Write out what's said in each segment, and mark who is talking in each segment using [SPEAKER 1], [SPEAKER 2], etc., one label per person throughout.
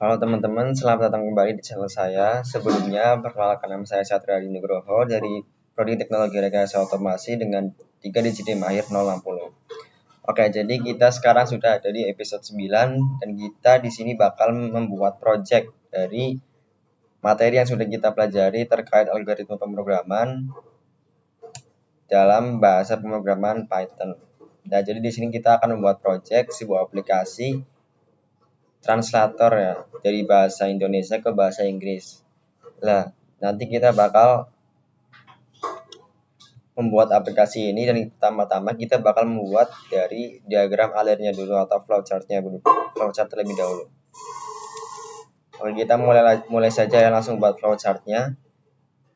[SPEAKER 1] Halo teman-teman, selamat datang kembali di channel saya. Sebelumnya, perkenalkan nama saya Satria Adi Nugroho dari Prodi Teknologi Rekayasa Otomasi dengan 3 digit NIM akhir 060. Oke, jadi kita sekarang sudah ada di episode 9 dan kita di sini bakal membuat project dari materi yang sudah kita pelajari terkait algoritma pemrograman dalam bahasa pemrograman Python. Nah, jadi di sini kita akan membuat project sebuah aplikasi translator ya, dari bahasa Indonesia ke bahasa Inggris. Nah, nanti kita bakal membuat aplikasi ini dan pertama-tama kita bakal membuat dari diagram alirnya dulu atau flowchart terlebih dahulu. Oke, kita mulai saja ya, langsung buat flowchartnya.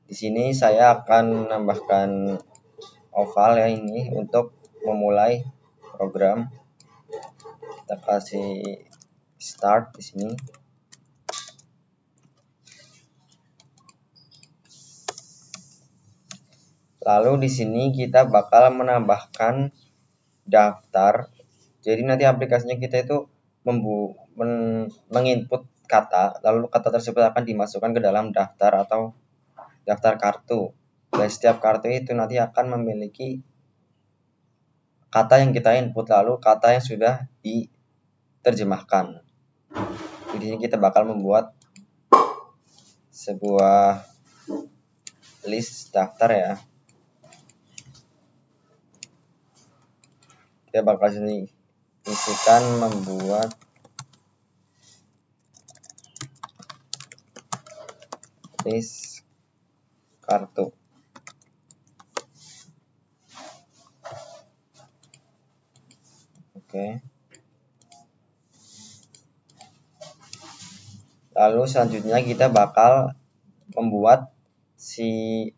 [SPEAKER 1] Di sini saya akan menambahkan oval ya ini untuk memulai program. Kita kasih start di sini. Lalu di sini kita bakal menambahkan daftar. Jadi nanti aplikasinya kita itu menginput kata, lalu kata tersebut akan dimasukkan ke dalam daftar atau daftar kartu. Dan setiap kartu itu nanti akan memiliki kata yang kita input, lalu kata yang sudah diterjemahkan. Jadi ini kita bakal membuat sebuah list daftar ya. Kita bakal sini isikan membuat list kartu. Oke. Lalu selanjutnya kita bakal membuat si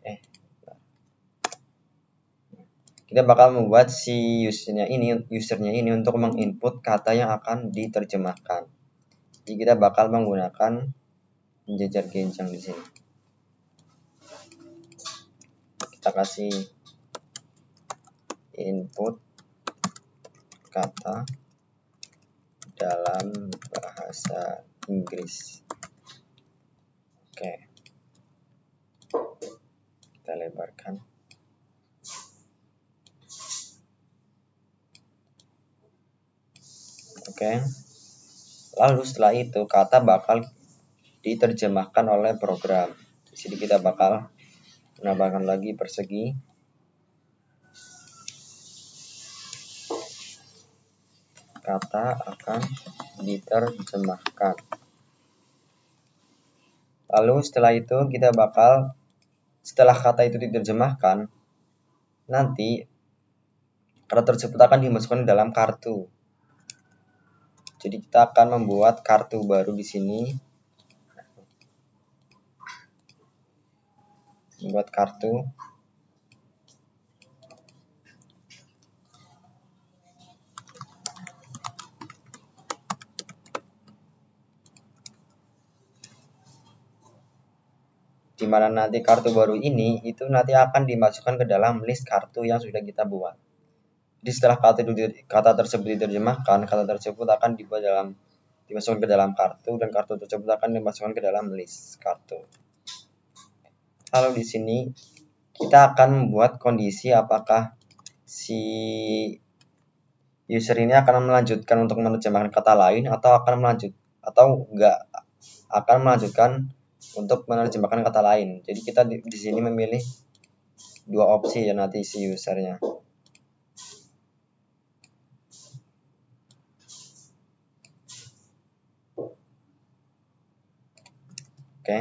[SPEAKER 1] usernya ini untuk menginput kata yang akan diterjemahkan. Jadi kita bakal menggunakan penjejer genjang di sini. Kita kasih input kata dalam bahasa Inggris. Oke. Kita lebarkan. Oke. Lalu setelah itu kata bakal diterjemahkan oleh program. Di sini kita bakal menambahkan lagi persegi. Kata akan diterjemahkan. Lalu setelah itu kita bakal, setelah kata itu diterjemahkan, nanti kata tersebut akan dimasukkan ke dalam kartu. Jadi kita akan membuat kartu baru di sini. Membuat kartu. Di mana nanti kartu baru ini itu nanti akan dimasukkan ke dalam list kartu yang sudah kita buat. Jadi setelah kata tersebut diterjemahkan, kata tersebut akan dimasukkan ke dalam kartu dan kartu tersebut akan dimasukkan ke dalam list kartu. Lalu di sini kita akan membuat kondisi apakah si user ini akan melanjutkan untuk menerjemahkan kata lain atau enggak akan melanjutkan untuk menerjemahkan kata lain. Jadi kita di sini memilih dua opsi ya nanti si usernya. Oke.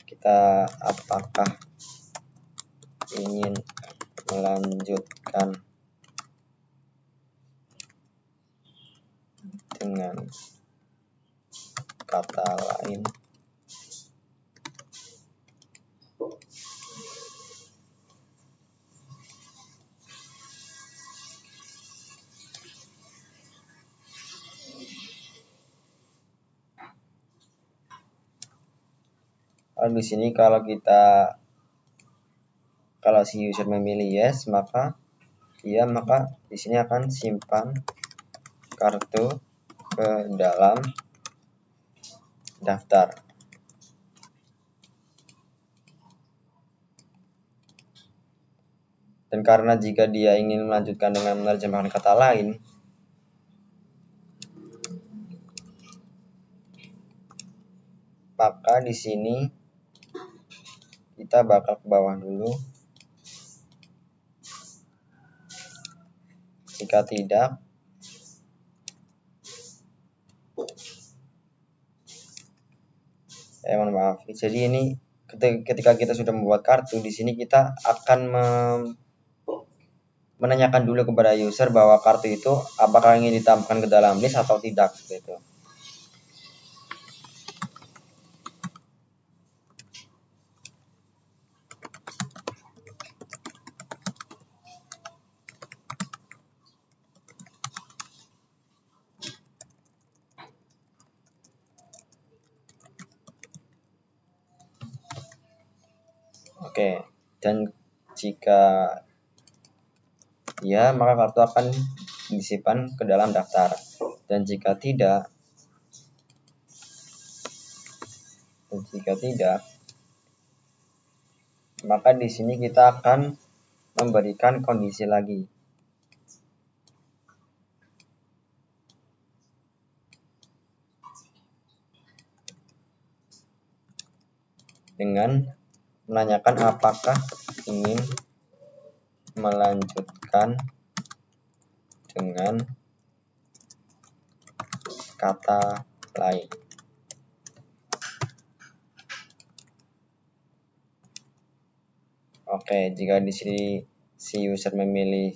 [SPEAKER 1] Kita apakah ingin melanjutkan dengan kata lain. Di sini kalau si user memilih yes, maka di sini akan simpan kartu ke dalam daftar. Dan karena jika dia ingin melanjutkan dengan menerjemahkan kata lain, maka di sini kita bakal ke bawah dulu. Jika tidak, mohon maaf. Jadi ini ketika kita sudah membuat kartu, di sini kita akan menanyakan dulu kepada user bahwa kartu itu apakah ingin ditambahkan ke dalam list atau tidak gitu. Oke, dan jika ya, maka kartu akan disimpan ke dalam daftar. Dan jika tidak, maka di sini kita akan memberikan kondisi lagi. Dengan menanyakan apakah ingin melanjutkan dengan kata lain. Oke, jika di sini si user memilih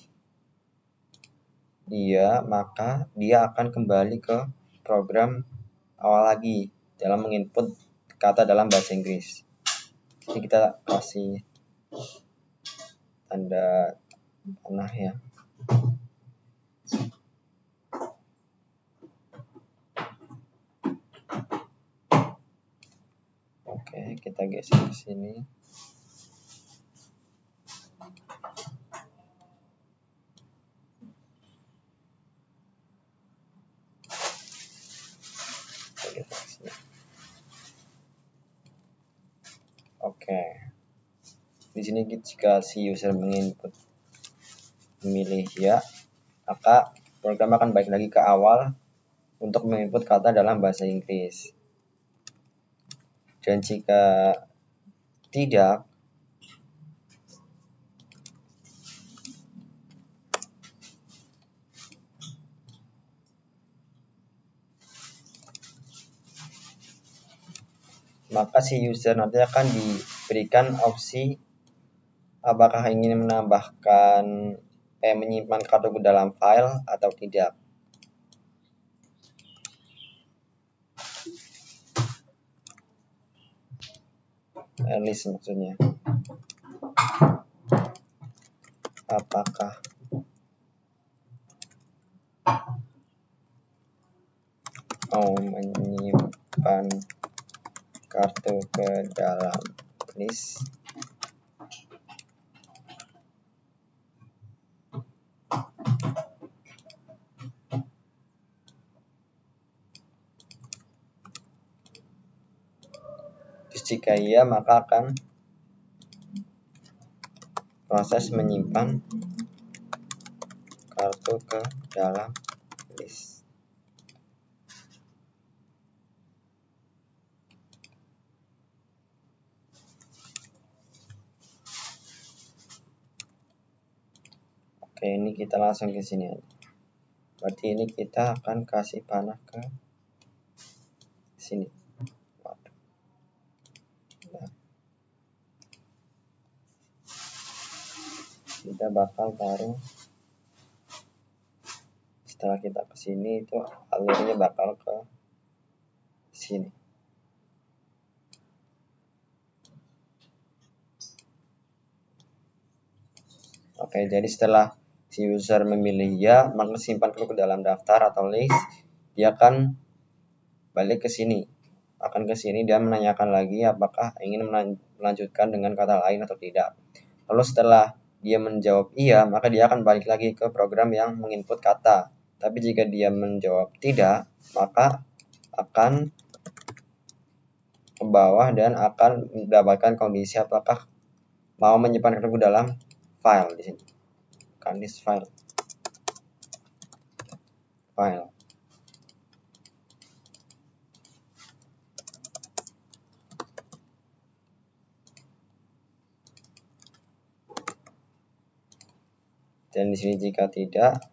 [SPEAKER 1] iya, maka dia akan kembali ke program awal lagi dalam menginput kata dalam bahasa Inggris. Jadi kita kasih tanda panah ya. Oke, kita geser ke sini. Oke. Di sini jika si user menginput memilih ya, maka program akan balik lagi ke awal untuk menginput kata dalam bahasa Inggris. Dan jika tidak, maka si user nanti akan diberikan opsi apakah ingin menambahkan menyimpan kartu ke dalam file atau tidak. List maksudnya. Apakah mau menyimpan kartu ke dalam list? Jika iya, maka akan proses menyimpan kartu ke dalam list. Oke, ini kita langsung ke sini aja. Berarti ini kita akan kasih panah ke sini. Kita bakal taruh, setelah kita ke sini itu alurnya bakal ke sini. Oke, jadi setelah si user memilih ya, maka simpan ke dalam daftar atau list, dia akan balik ke sini. Akan ke sini dan menanyakan lagi apakah ingin melanjutkan dengan kata lain atau tidak. Lalu setelah dia menjawab iya, maka dia akan balik lagi ke program yang menginput kata. Tapi jika dia menjawab tidak, maka akan ke bawah dan akan mendapatkan kondisi apakah mau menyimpan kartu dalam file di sini. Kan this file. Dan di sini jika tidak,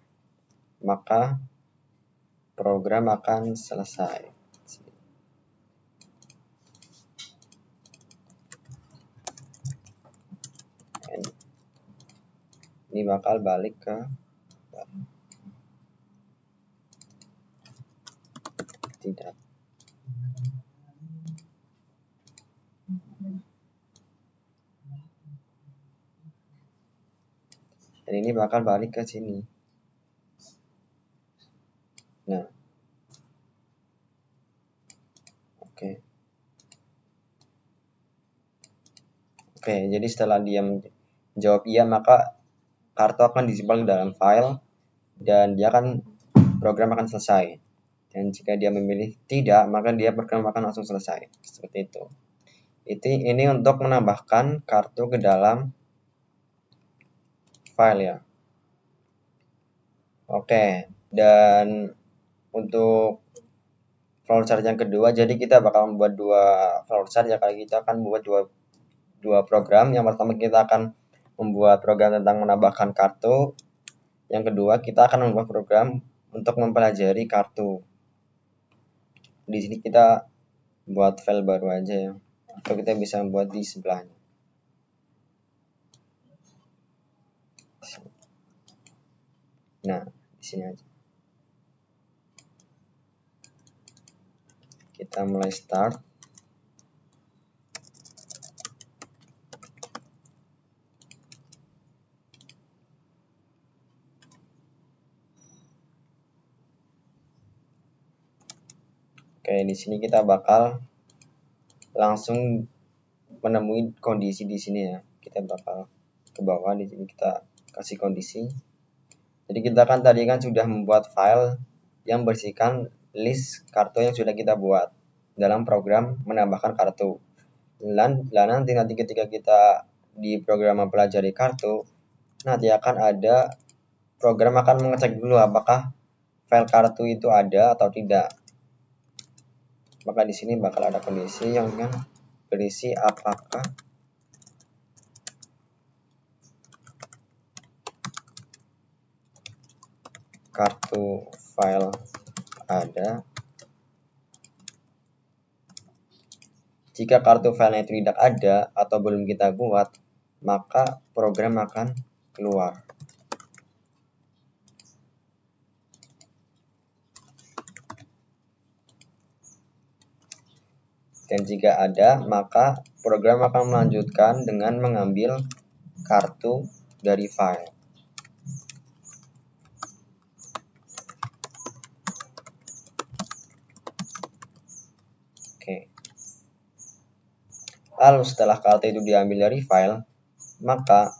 [SPEAKER 1] maka program akan selesai. Ini bakal balik ke tidak. Dan ini bakal balik ke sini. Nah, oke. Oke, jadi setelah dia menjawab iya, maka kartu akan disimpan di dalam file dan dia akan program akan selesai. Dan jika dia memilih tidak, maka dia program akan langsung selesai. Seperti itu. Ini untuk menambahkan kartu ke dalam file ya. Oke, dan untuk flowchart yang kedua, jadi kita bakal membuat dua flowchart ya, kayak kita akan membuat dua program. Yang pertama kita akan membuat program tentang menambahkan kartu. Yang kedua kita akan membuat program untuk mempelajari kartu. Di sini kita buat file baru aja ya, atau kita bisa membuat di sebelahnya. Nah, di sini aja. Kita mulai start. Oke, di sini kita bakal langsung menemui kondisi di sini ya. Kita bakal ke bawah, di sini kita kasih kondisi. Jadi kita kan tadi kan sudah membuat file yang bersihkan list kartu yang sudah kita buat dalam program menambahkan kartu. Nanti ketika kita di program mempelajari kartu, nanti akan ada program akan mengecek dulu apakah file kartu itu ada atau tidak. Maka di sini bakal ada kondisi yang berisi apakah kartu file ada. Jika kartu filenya itu tidak ada atau belum kita buat, maka program akan keluar. Dan jika ada, maka program akan melanjutkan dengan mengambil kartu dari file. Oke. Lalu setelah kartu itu diambil dari file, maka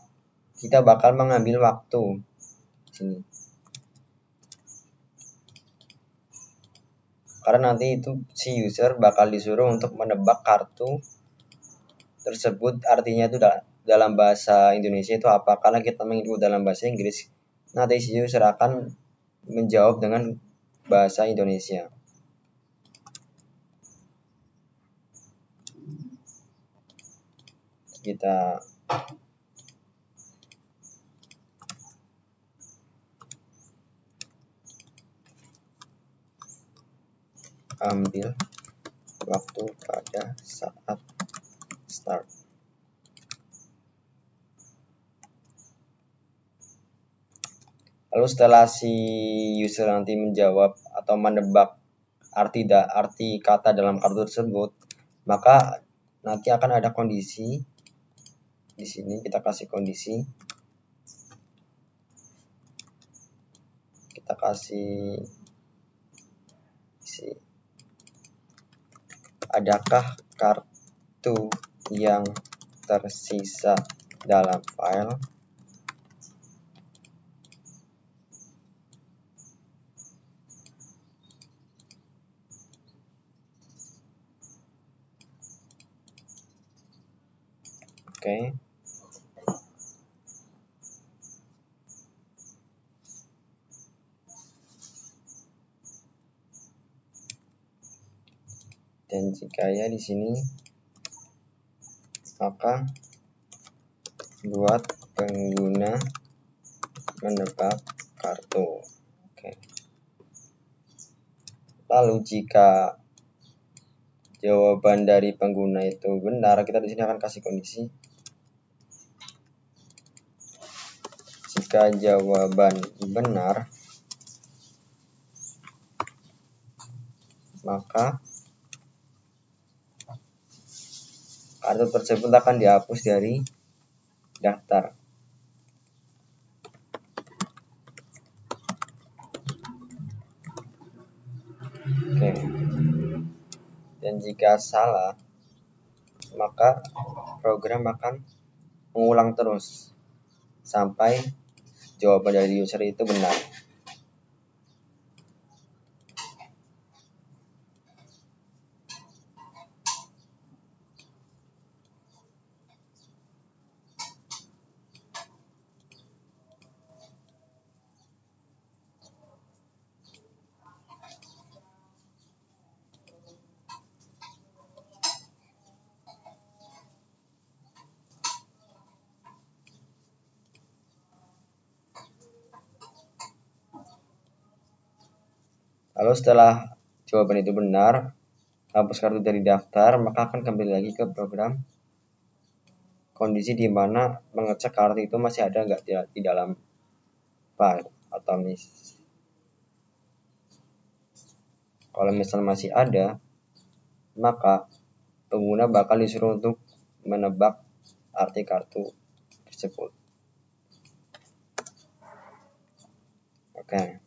[SPEAKER 1] kita bakal mengambil waktu sini. Karena nanti itu si user bakal disuruh untuk menebak kartu tersebut artinya itu dalam bahasa Indonesia itu apa. Karena kita mengikut dalam bahasa Inggris, nanti si user akan menjawab dengan bahasa Indonesia. Kita ambil waktu pada saat start. Lalu setelah si user nanti menjawab atau menebak arti kata dalam kartu tersebut, maka nanti akan ada kondisi. Di sini kita kasih kondisi. Kita kasih adakah kartu yang tersisa dalam file. Oke. Dan jika ya di sini, maka buat pengguna menebak kartu. Oke. Lalu jika jawaban dari pengguna itu benar, kita di sini akan kasih kondisi. Jika jawaban benar, maka kartu tersebut akan dihapus dari daftar. Oke. Dan jika salah, maka program akan mengulang terus sampai jawaban dari user itu benar. Lalu setelah jawaban itu benar, hapus kartu dari daftar, maka akan kembali lagi ke program kondisi di mana mengecek kartu itu masih ada nggak di dalam file atau kalau misal masih ada, maka pengguna bakal disuruh untuk menebak arti kartu tersebut. Oke.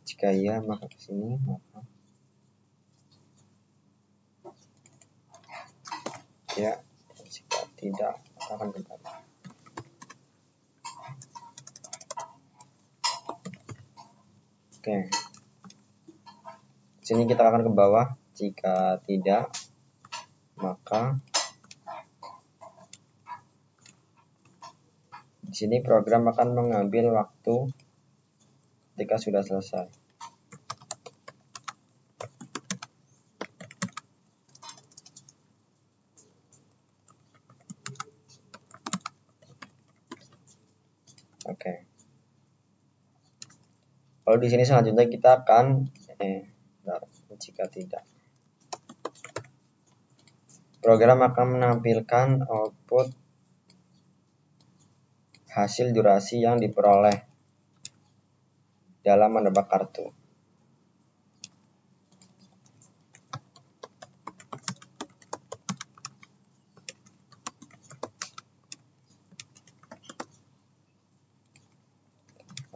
[SPEAKER 1] Jika iya maka ke sini, maka ya, jika tidak akan kembali. Oke. Sini kita akan ke bawah. Jika tidak, maka di sini program akan mengambil waktu ketika sudah selesai. Oke. Kalau di sini selanjutnya kita akan jika tidak, program akan menampilkan output hasil durasi yang diperoleh dalam menebak kartu.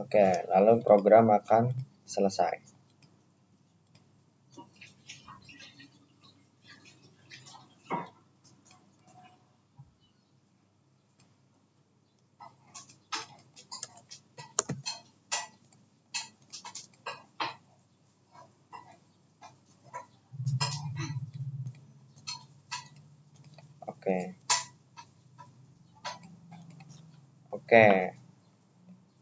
[SPEAKER 1] Oke, lalu program akan selesai. Oke.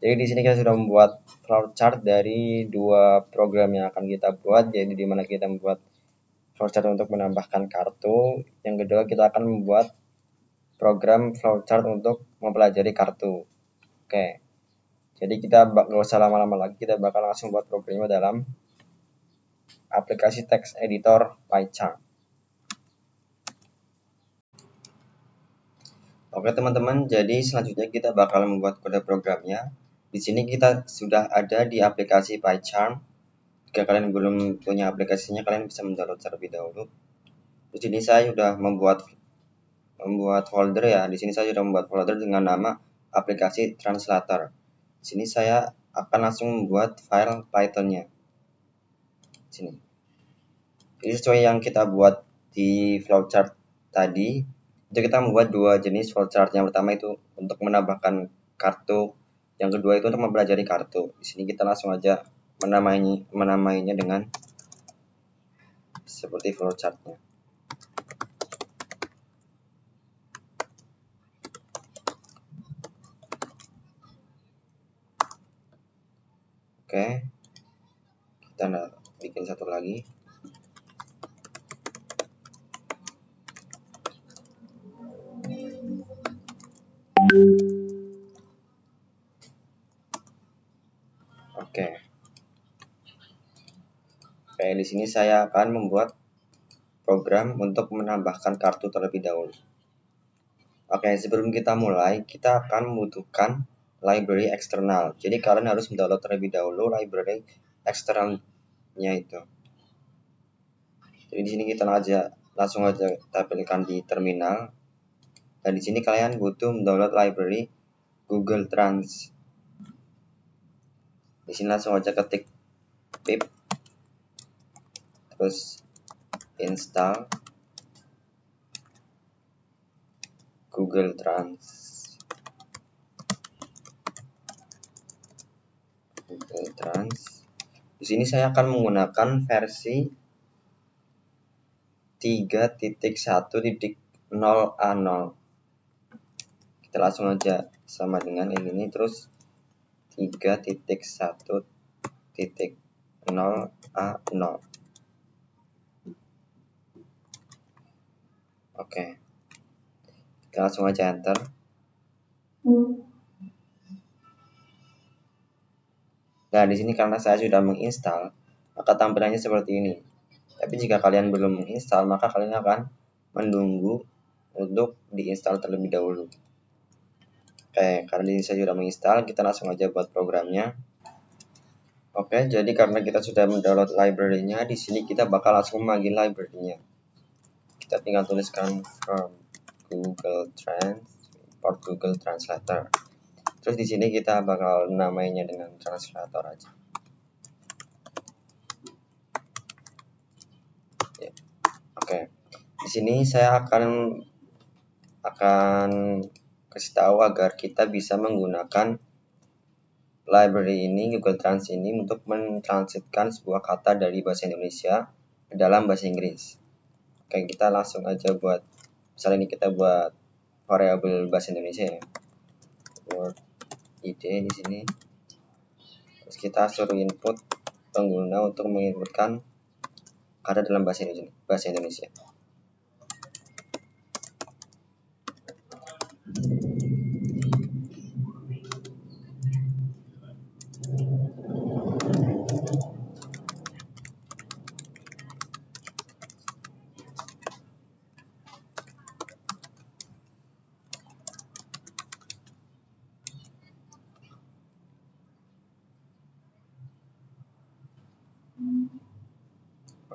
[SPEAKER 1] Jadi di sini kita sudah membuat flowchart dari dua program yang akan kita buat, jadi di mana kita membuat flowchart untuk menambahkan kartu, yang kedua kita akan membuat program flowchart untuk mempelajari kartu. Oke. Jadi kita nggak usah lama-lama lagi, kita bakal langsung buat programnya dalam aplikasi text editor PyCharm. Oke teman-teman, jadi selanjutnya kita bakal membuat kode programnya. Di sini kita sudah ada di aplikasi PyCharm. Jika kalian belum punya aplikasinya, kalian bisa mendownload terlebih dahulu. Di sini saya sudah membuat folder ya. Di sini saya sudah membuat folder dengan nama aplikasi translator. Di sini saya akan langsung membuat file Python-nya. Sini. Ini sesuai yang kita buat di flowchart tadi. Itu kita membuat dua jenis flowchart. Yang pertama itu untuk menambahkan kartu, yang kedua itu untuk mempelajari kartu. Di sini kita langsung aja menamainya dengan seperti flowchartnya. Oke, kita bikin satu lagi. Oke. Oke, di sini saya akan membuat program untuk menambahkan kartu terlebih dahulu. Oke, sebelum kita mulai, kita akan membutuhkan library eksternal. Jadi kalian harus mendownload terlebih dahulu library eksternalnya itu. Jadi di sini kita langsung aja tampilkan di terminal. Dan di sini kalian butuh mendownload library Google Trans. Di sini langsung aja ketik pip, terus install Google Trans. Di sini saya akan menggunakan versi 3.1.0A0. Kita langsung aja sama dengan ini, terus 3.1.0A0. Oke, kita langsung aja enter. Nah, di sini karena saya sudah menginstal, maka tampilannya seperti ini. Tapi jika kalian belum menginstal, maka kalian akan menunggu untuk diinstal terlebih dahulu. Oke, karena ini saya sudah menginstal, kita langsung aja buat programnya. Oke, jadi karena kita sudah mendownload library-nya, di sini kita bakal langsung memanggil library-nya. Kita tinggal tuliskan from Google import Google Translator. Terus di sini kita bakal namainya dengan translator aja. Ya. Oke, di sini saya akan kasih tahu agar kita bisa menggunakan library ini, Google Trans ini, untuk mentransitkan sebuah kata dari bahasa Indonesia ke dalam bahasa Inggris. Oke, kita langsung aja buat, misalnya ini kita buat variabel bahasa Indonesia ya, word id di sini. Terus kita suruh input pengguna untuk menginputkan kata dalam bahasa Indonesia.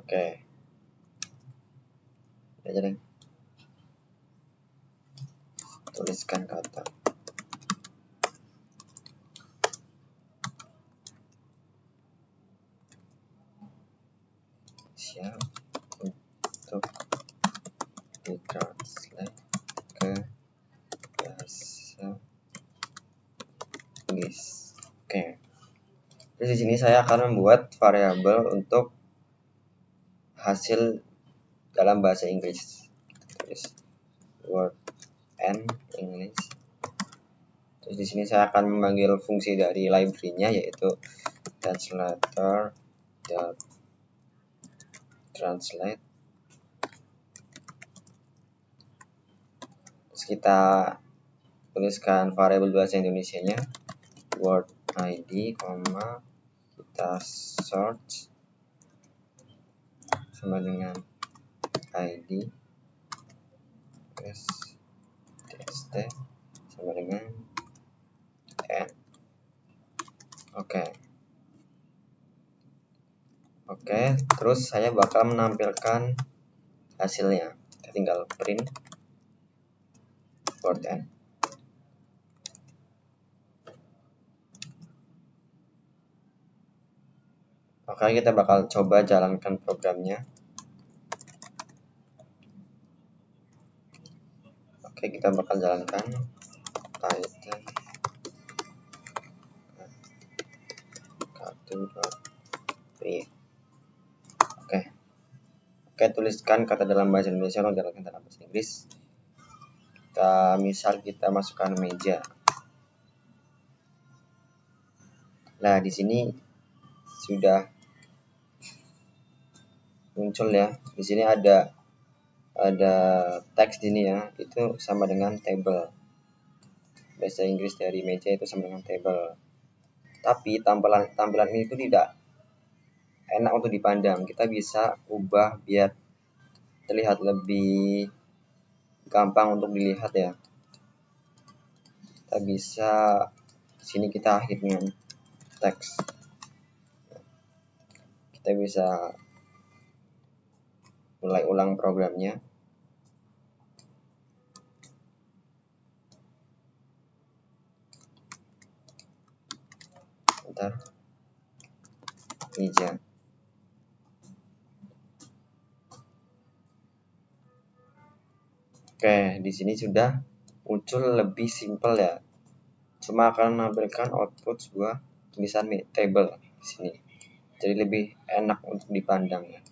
[SPEAKER 1] Oke, jadi tuliskan kata. Siap untuk ditranslate ke bahasa Inggris. Oke. Terus di sini saya akan membuat variabel untuk hasil dalam bahasa Inggris. Tulis word and English. Terus di sini saya akan memanggil fungsi dari library-nya, yaitu translator.translate. Terus kita tuliskan variabel bahasa Indonesianya word id, kita search sama dengan id tst sama dengan n. Oke, terus saya bakal menampilkan hasilnya. Kita tinggal print word n. Oke, kita bakal coba jalankan programnya. Oke, kita bakal jalankan Python kartu.py. Oke, Oke, tuliskan kata dalam bahasa Indonesia atau dalam bahasa Inggris. Misal kita masukkan meja. Nah, di sini sudah muncul ya. Di sini ada teks ini ya, itu sama dengan table. Bahasa Inggris dari meja itu sama dengan table. Tapi tampilan ini itu tidak enak untuk dipandang. Kita bisa ubah biar terlihat lebih gampang untuk dilihat ya. Kita bisa sini kita akhir dengan teks. Kita bisa mulai ulang programnya. Bentar. Meja. Oke, di sini sudah muncul lebih simpel ya. Cuma akan menampilkan output sebuah tulisan table di sini. Jadi lebih enak untuk dipandang ya.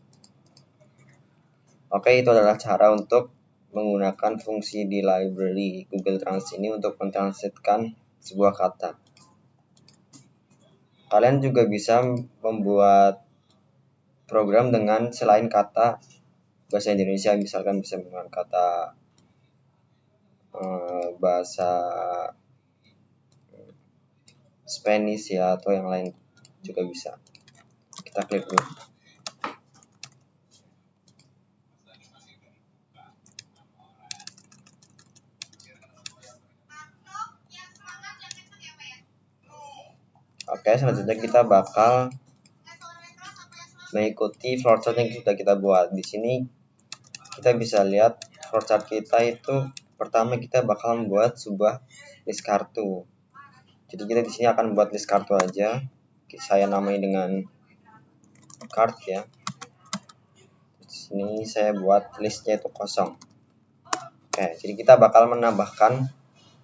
[SPEAKER 1] Oke, itu adalah cara untuk menggunakan fungsi di library Google Translate ini untuk mentranslatekan sebuah kata. Kalian juga bisa membuat program dengan selain kata bahasa Indonesia, misalkan bisa menggunakan kata bahasa Spanish ya, atau yang lain juga bisa. Kita klik dulu. Oke, selanjutnya kita bakal mengikuti flowchart yang sudah kita buat. Di sini kita bisa lihat flowchart kita itu pertama kita bakal membuat sebuah list kartu. Jadi kita di sini akan buat list kartu aja. Saya namai dengan card ya. Di sini saya buat listnya itu kosong. Oke, jadi kita bakal menambahkan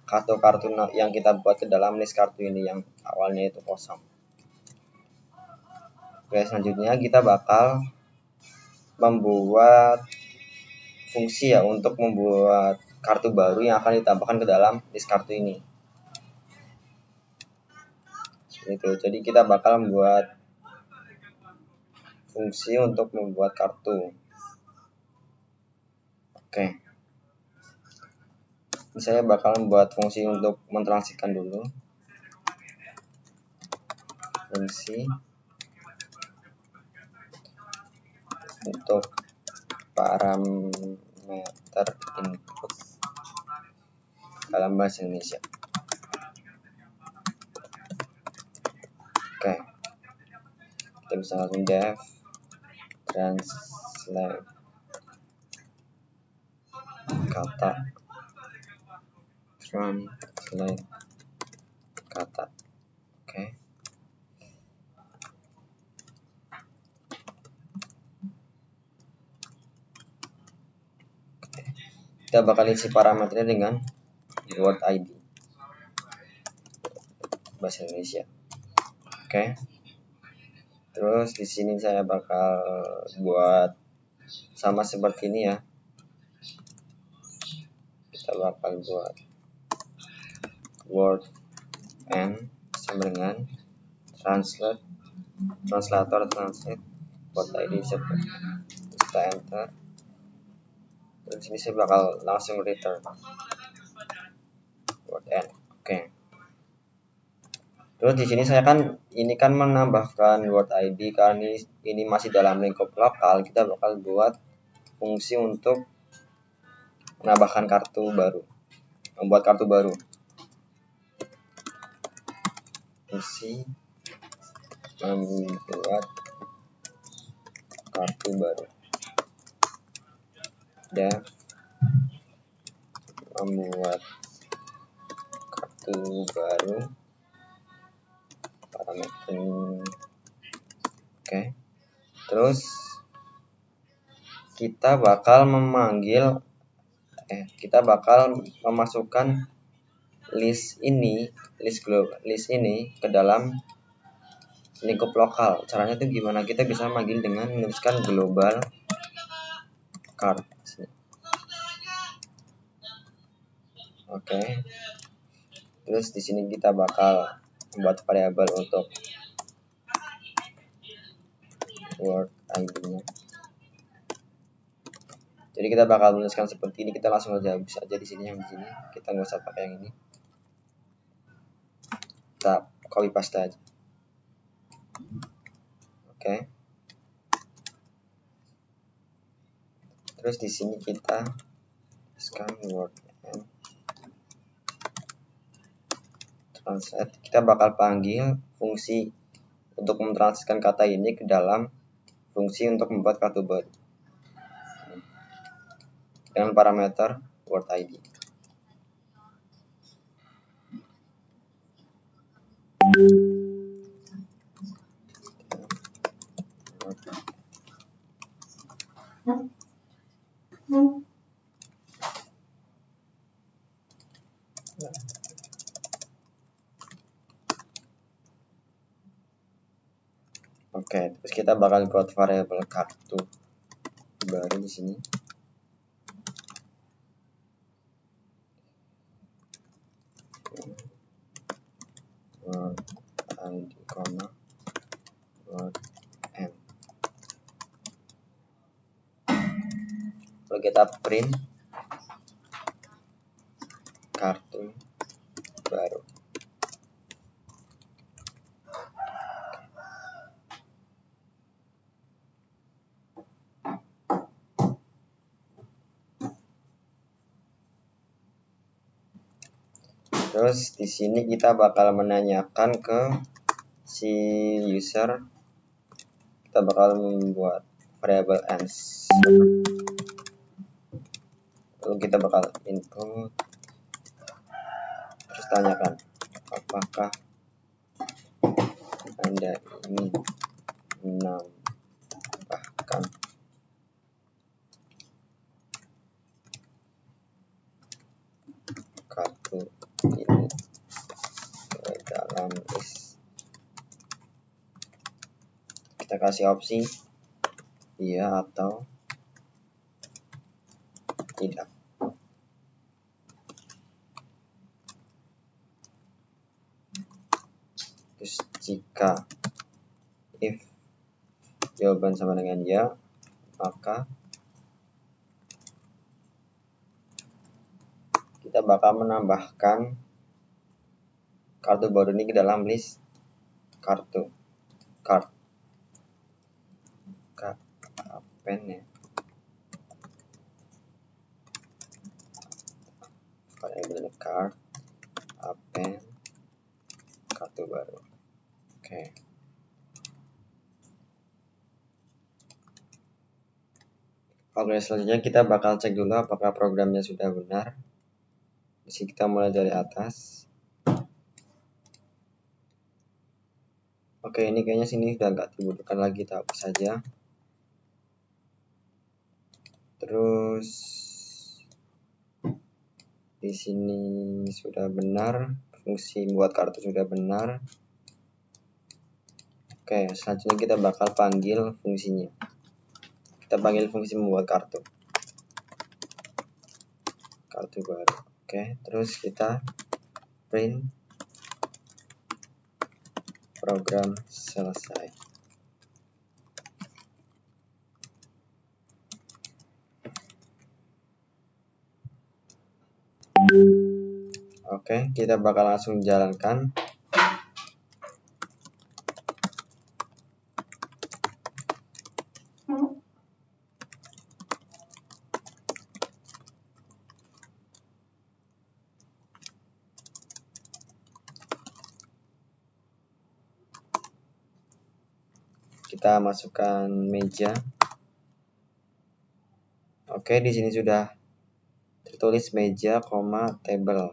[SPEAKER 1] kartu-kartu yang kita buat ke dalam list kartu ini yang awalnya itu kosong. Oke, selanjutnya kita bakal membuat fungsi ya untuk membuat kartu baru yang akan ditambahkan ke dalam list kartu ini. Itu. Jadi kita bakal membuat fungsi untuk membuat kartu. Oke. Saya bakal membuat fungsi untuk mentranslasikan dulu. Fungsi untuk parameter input dalam bahasa Indonesia. Oke, kita bisa langsung def translate kata Oke. Kita bakal isi parameternya dengan word ID bahasa Indonesia. Oke. Terus di sini saya bakal buat sama seperti ini ya. Kita bakal buat word n sama dengan translator word ID seperti kita enter. Terus sini saya bakal langsung return word n. Oke. Terus di sini saya ini kan menambahkan word ID karena ini masih dalam lingkup lokal, kita bakal buat fungsi untuk menambahkan kartu baru, membuat kartu baru. Fungsi membuat kartu baru. Dan membuat kartu baru parameter. Oke. Terus kita bakal memasukkan list ini ke dalam lingkup lokal. Caranya itu gimana? Kita bisa memanggil dengan menuliskan global card. Oke. Terus di sini kita bakal membuat variabel untuk word ID-nya. Jadi kita bakal menuliskan seperti ini, kita langsung aja bisa aja di sini, yang di sini kita nggak usah pakai yang ini, kita copy paste aja. Oke. Terus di sini kita tuliskan word and translate. Kita bakal panggil fungsi untuk mentranslasikan kata ini ke dalam fungsi untuk membuat kartu baru dengan parameter word ID. Oke, terus kita bakal buat variabel kartu baru di sini. Word ID, word M. Lalu kita print kartu baru. Terus di sini kita bakal menanyakan ke si user, kita bakal membuat variabel ans. Lalu kita bakal input, terus tanyakan apakah Anda ingin menambahkan kartu ini ke dalam list. Kita kasih opsi iya atau tidak. Terus jika if jawaban sama dengan ya, maka kita bakal menambahkan kartu baru ini ke dalam list card append ya, variabel card append kartu baru. Oke. Oke, selanjutnya kita bakal cek dulu apakah programnya sudah benar. Di sini kita mulai dari atas. Oke, ini kayaknya sini sudah nggak dibutuhkan lagi, kita hapus saja. Terus di sini sudah benar, fungsi membuat kartu sudah benar. Oke, selanjutnya kita bakal panggil fungsinya. Kita panggil fungsi membuat kartu baru. Oke, terus kita print program selesai. Oke, kita bakal langsung jalankan. Kita masukkan meja. Oke, di sini sudah tertulis meja, table.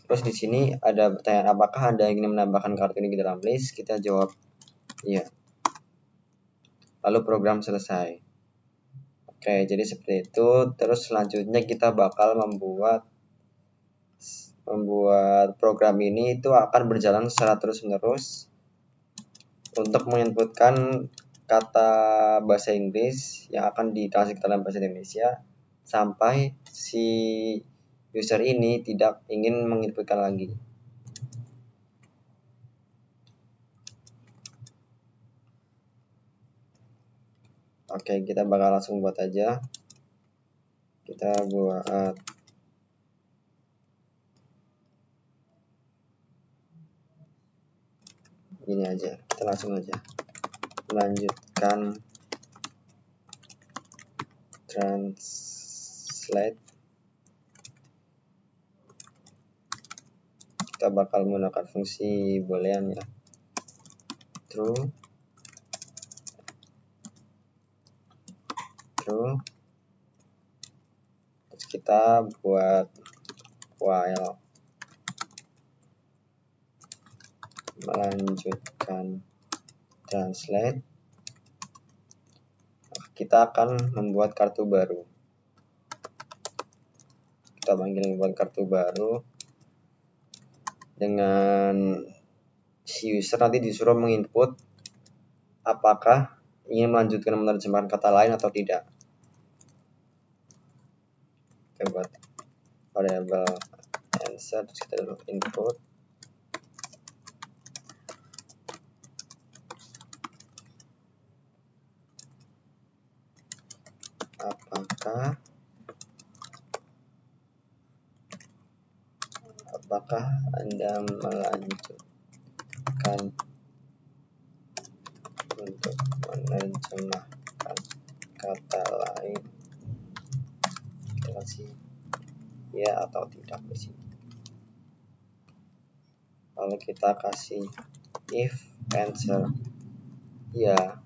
[SPEAKER 1] Terus di sini ada pertanyaan, apakah Anda ingin menambahkan kartu ini ke dalam list? Kita jawab iya. Lalu program selesai. Oke, jadi seperti itu. Terus selanjutnya kita bakal membuat program ini itu akan berjalan secara terus-menerus untuk menginputkan kata bahasa Inggris yang akan ditranslate ke dalam bahasa Indonesia sampai si user ini tidak ingin menginputkan lagi. Oke, kita bakal langsung buat aja. Kita buat gini aja, kita langsung aja melanjutkan translate. Kita bakal menggunakan fungsi boolean ya, true, terus kita buat while melanjutkan translate. Kita akan membuat kartu baru. Kita panggil membuat kartu baru dengan si user nanti disuruh menginput apakah ingin melanjutkan menerjemahkan kata lain atau tidak. Kita buat variable answer, terus kita input apakah Anda melanjutkan untuk menerjemahkan kata lain. Kita kasih ya atau tidak di sini. Lalu kita kasih if answer ya,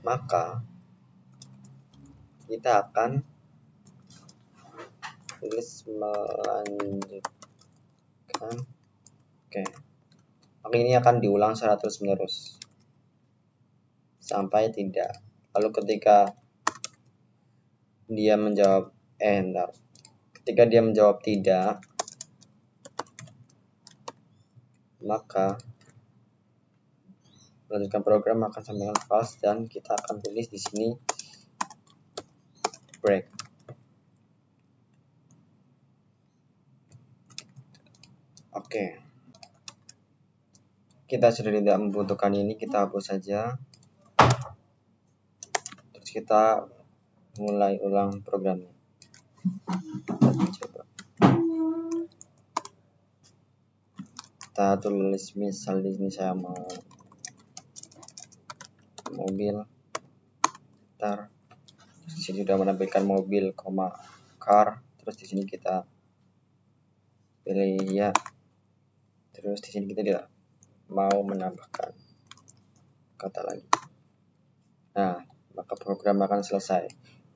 [SPEAKER 1] maka kita akan tulis melanjutkan. Oke. Ini akan diulang secara terus-menerus sampai tidak. Lalu ketika dia menjawab ketika dia menjawab tidak, maka melanjutkan program akan sampaikan false dan kita akan tulis di sini break. Oke. Kita sudah tidak membutuhkan ini, kita hapus saja. Terus kita mulai ulang programnya. Coba. Kita tulis misal di sini saya mau mobil. Di sini sudah menampilkan mobil, car. Terus di sini kita pilih ya. Terus di sini kita tidak mau menambahkan kata lagi. Nah, maka program akan selesai.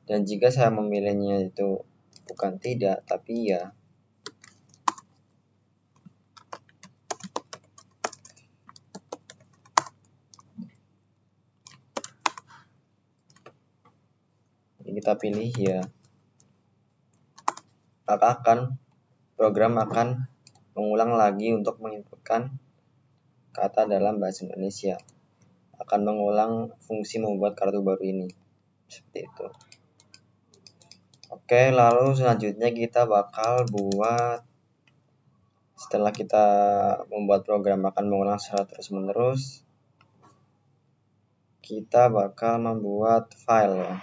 [SPEAKER 1] Dan jika saya memilihnya itu bukan tidak, tapi ya, kita pilih ya, maka program akan mengulang lagi untuk menginputkan kata dalam bahasa Indonesia, akan mengulang fungsi membuat kartu baru ini, seperti itu. Oke, lalu selanjutnya kita bakal buat, setelah kita membuat program akan mengulang secara terus-menerus, kita bakal membuat file ya.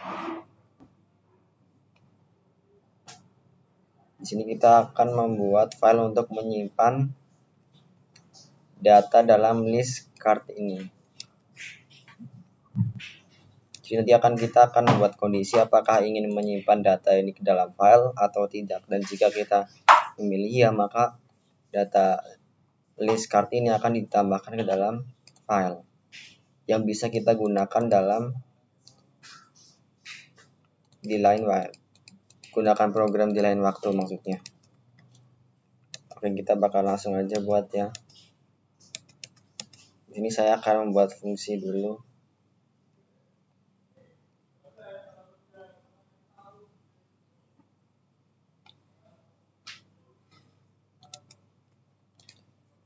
[SPEAKER 1] Di sini kita akan membuat file untuk menyimpan data dalam list card ini. Jadi nanti kita akan membuat kondisi apakah ingin menyimpan data ini ke dalam file atau tidak. Dan jika kita memilih ya, maka data list card ini akan ditambahkan ke dalam file yang bisa kita gunakan di lain waktu. Gunakan program di lain waktu maksudnya. Oke, kita bakal langsung aja buat ya. Ini saya akan membuat fungsi dulu.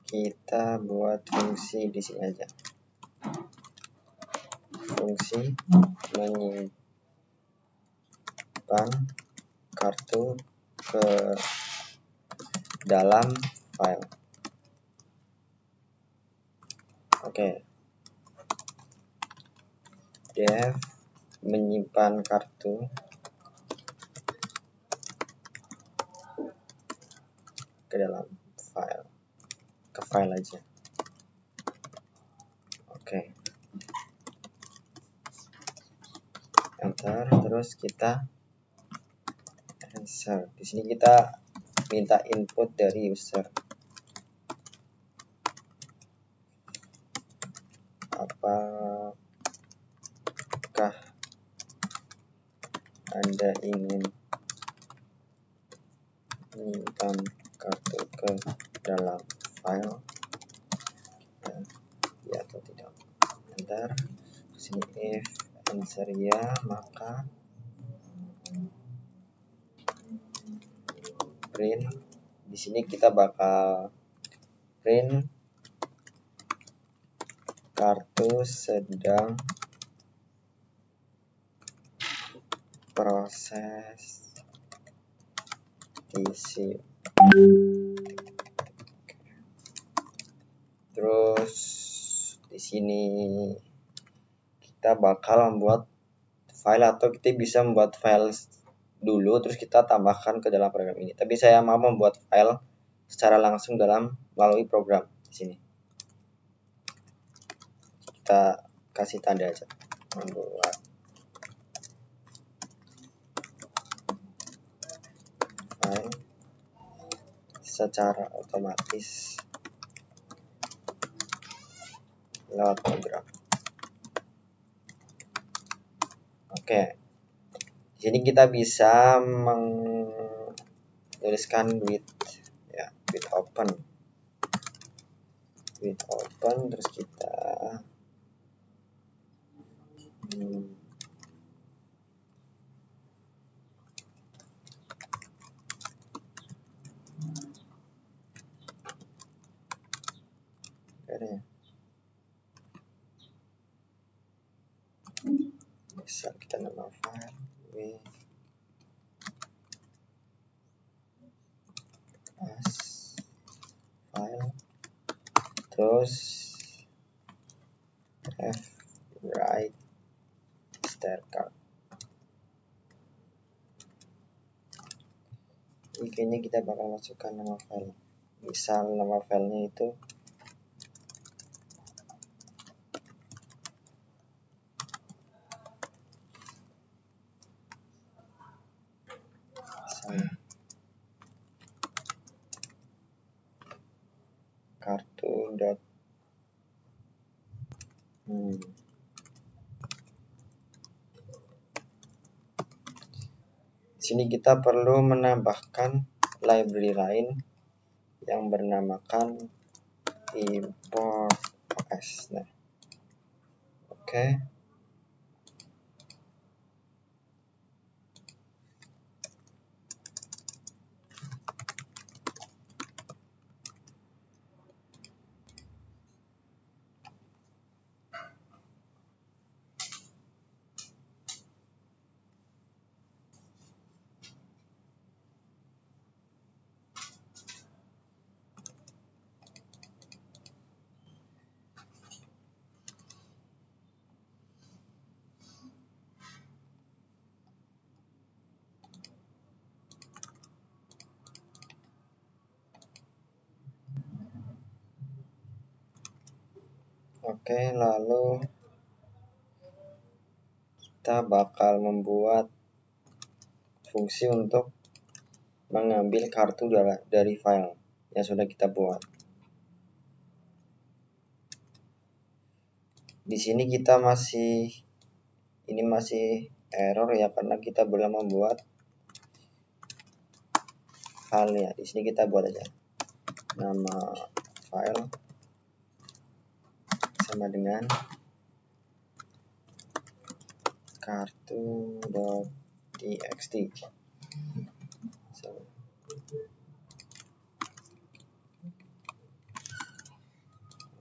[SPEAKER 1] Kita buat fungsi di sini aja. fungsi menyimpan kartu ke dalam file. Oke. Def menyimpan kartu ke dalam file, ke file aja. Oke. Enter, terus kita answer. Di sini kita minta input dari user. Apakah Anda ingin menyimpan kartu ke dalam file? Ya atau tidak. Enter. Di sini if answer ya, maka print. Di sini kita bakal print kartu sedang proses isi. Terus di sini kita bakal membuat file, atau kita bisa membuat file dulu terus kita tambahkan ke dalam program ini. Tapi saya mau membuat file secara langsung melalui program di sini. Kita kasih tanda aja, membuat file secara otomatis lewat program. Oke. Di sini kita bisa menuliskan with open. With open, terus kita bisa kita nama file with as file, terus f write start. Kayaknya kita bakal masukkan nama file. Misal nama filenya itu kartu dot Di sini kita perlu menambahkan library lain yang bernamakan import os. Nah, oke. Oke, lalu kita bakal membuat fungsi untuk mengambil kartu dari file yang sudah kita buat. Di sini kita masih error ya, karena kita belum membuat filenya. Di sini kita buat aja nama file sama dengan kartu.txt.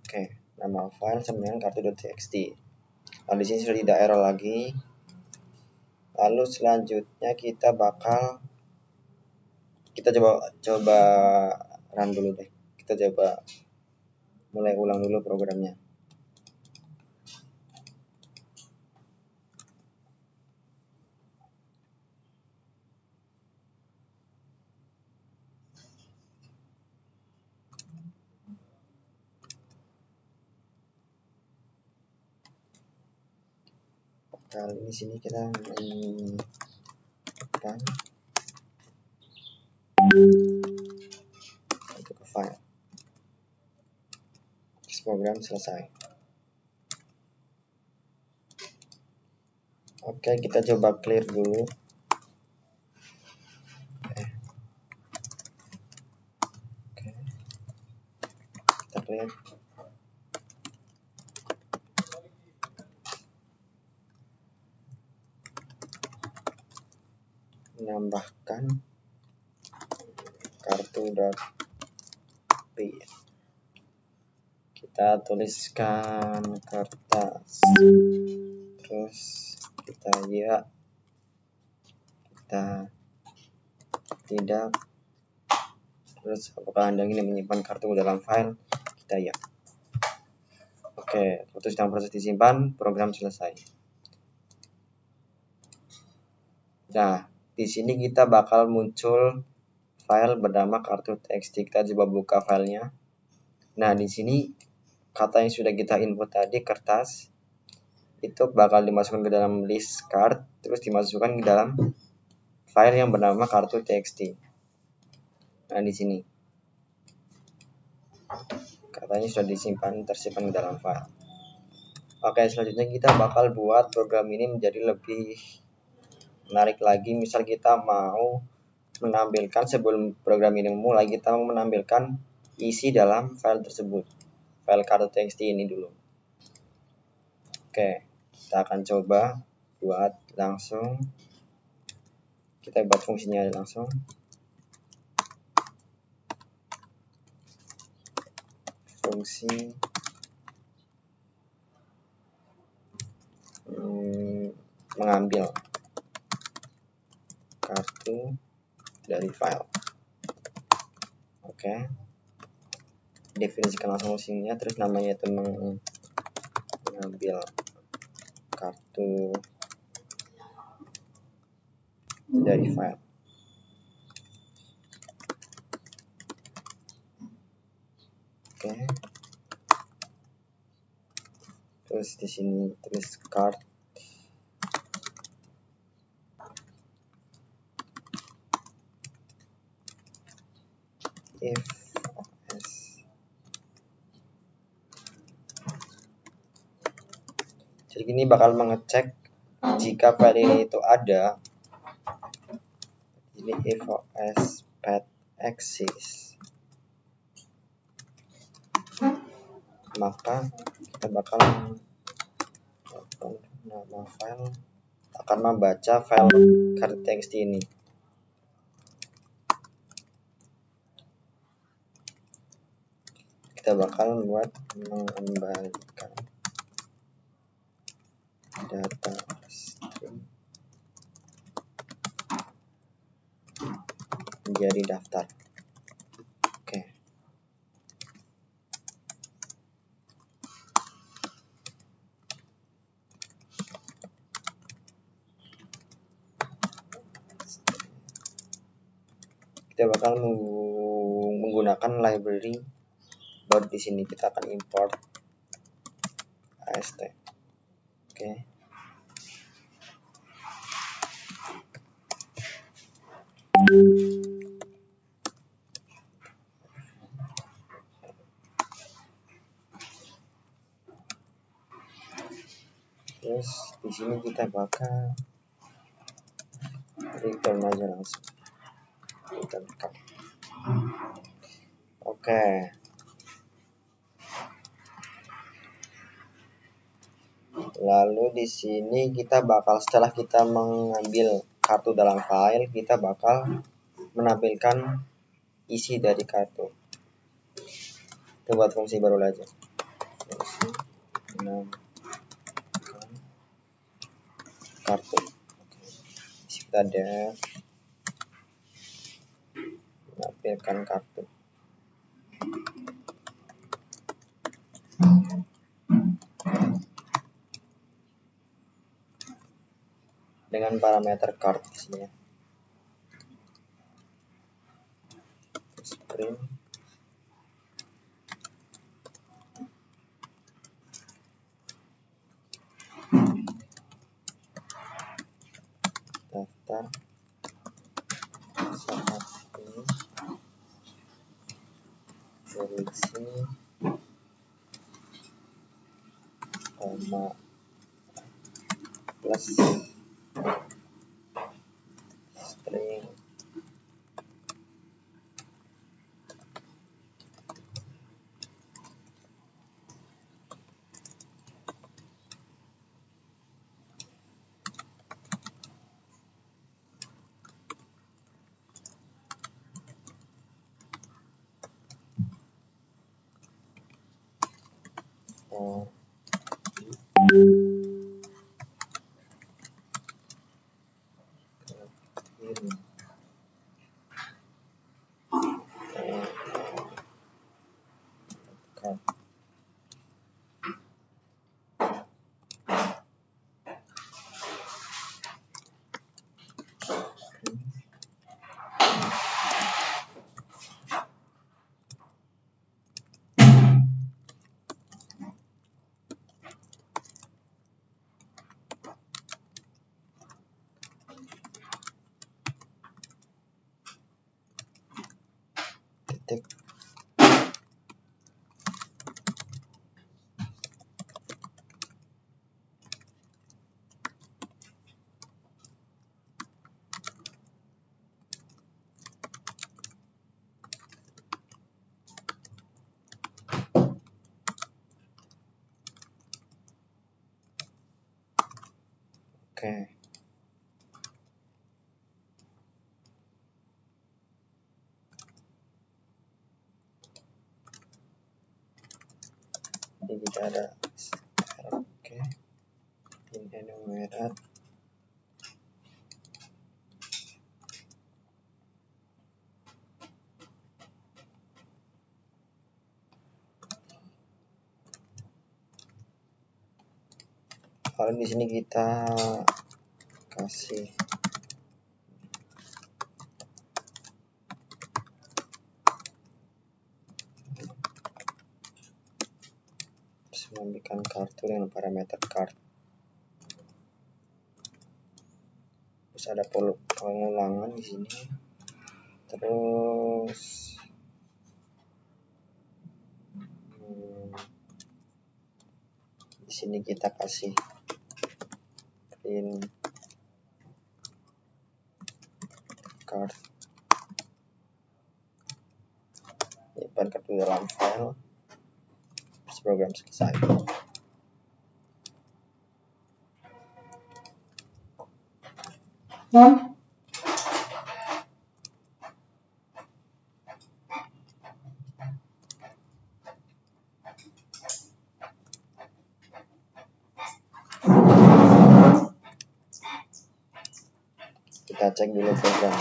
[SPEAKER 1] Oke, nama file sama dengan kartu.txt. Nah, di sini sudah tidak error lagi. Lalu selanjutnya kita coba run dulu deh. Kita coba mulai ulang dulu programnya. Kali ini sini kita menyimpan untuk ke file. Terus program selesai. Oke, kita coba clear dulu. Oke. Kita clear. Menambahkan kartu.p. Kita tuliskan kertas, terus kita kita tidak, terus apakah Anda ingin menyimpan kartu dalam file, kita ya. Oke, foto sedang proses disimpan, program selesai. Nah, di sini kita bakal muncul file bernama kartu.txt. Kita coba buka filenya. Nah, di sini kata yang sudah kita input tadi, kertas, itu bakal dimasukkan ke dalam list card, terus dimasukkan ke dalam file yang bernama kartu.txt. Nah, di sini katanya sudah tersimpan di dalam file. Oke, selanjutnya kita bakal buat program ini menjadi lebih menarik lagi. Misal kita mau menampilkan, sebelum program ini memulai, kita mau menampilkan isi dalam file tersebut, file kartu.txt ini dulu. Oke, kita akan coba buat langsung. Kita buat fungsinya langsung. Fungsi mengambil kartu dari file. Oke, definisikan langsung fungsinya, terus namanya itu mengambil kartu dari file. Oke, terus di sini tulis card. If OS. Jadi ini bakal mengecek jika file ini itu ada. Ini if OS path exists, maka kita bakal nama file akan membaca file kartu.txt ini. Kita bakal membuat mengembalikan data string menjadi daftar. Oke. Kita bakal menggunakan library buat di sini. Kita akan import ast. Oke. Terus di sini kita bakal return aja langsung. Return card. Oke. Lalu di sini kita bakal, setelah kita mengambil kartu dalam file, kita bakal menampilkan isi dari kartu. Kita buat fungsi baru aja. Fungsi menampilkan kartu. Kita ada menampilkan kartu. Dengan parameter card di sini ya. Screen. Daftar saat ini berisi koma plus string card. Titik. Oke. Jadi kita ada oke. Ini enumerate. Kalau di sini kita kasih mengambilkan kartu dengan parameter card. Terus ada pengulangan di sini. Terus di sini kita kasih print card. Nyimpan kartu dalam file. Terus program selesai. Kita cek dulu program.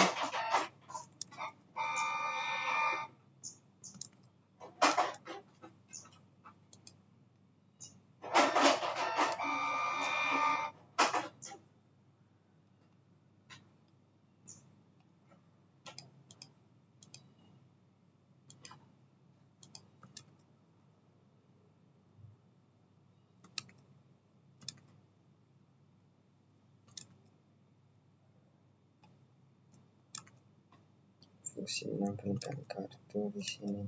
[SPEAKER 1] Fungsi menampilkan kartu di sini.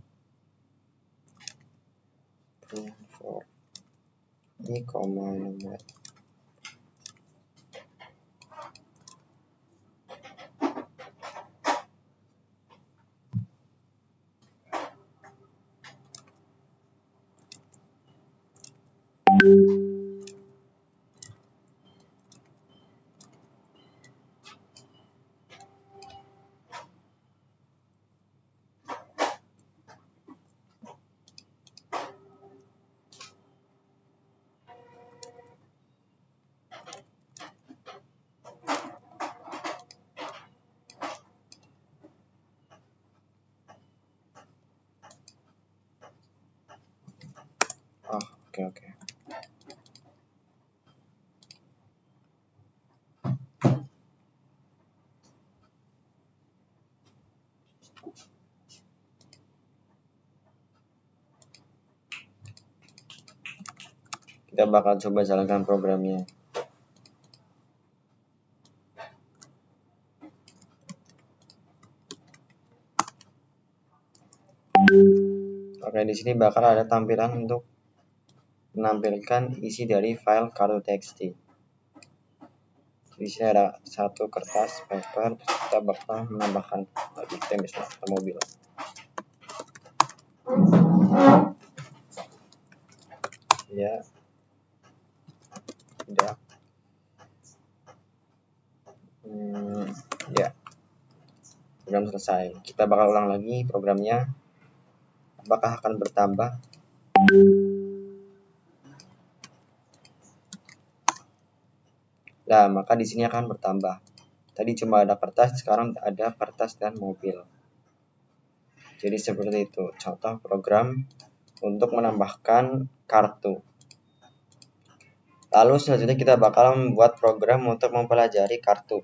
[SPEAKER 1] Print for i, nomor. Oke. Kita bakal coba jalankan programnya. Oke, di sini bakal ada tampilan untuk menampilkan isi dari file kartu.txt. Di sini ada satu kertas paper, kita bakal menambahkan lagi misalnya mobil. Ya, udah. Ya, program selesai. Kita bakal ulang lagi programnya. Apakah akan bertambah? Nah, maka di sini akan bertambah. Tadi cuma ada kertas, sekarang ada kertas dan mobil. Jadi seperti itu contoh program untuk menambahkan kartu. Lalu selanjutnya kita bakal membuat program untuk mempelajari kartu.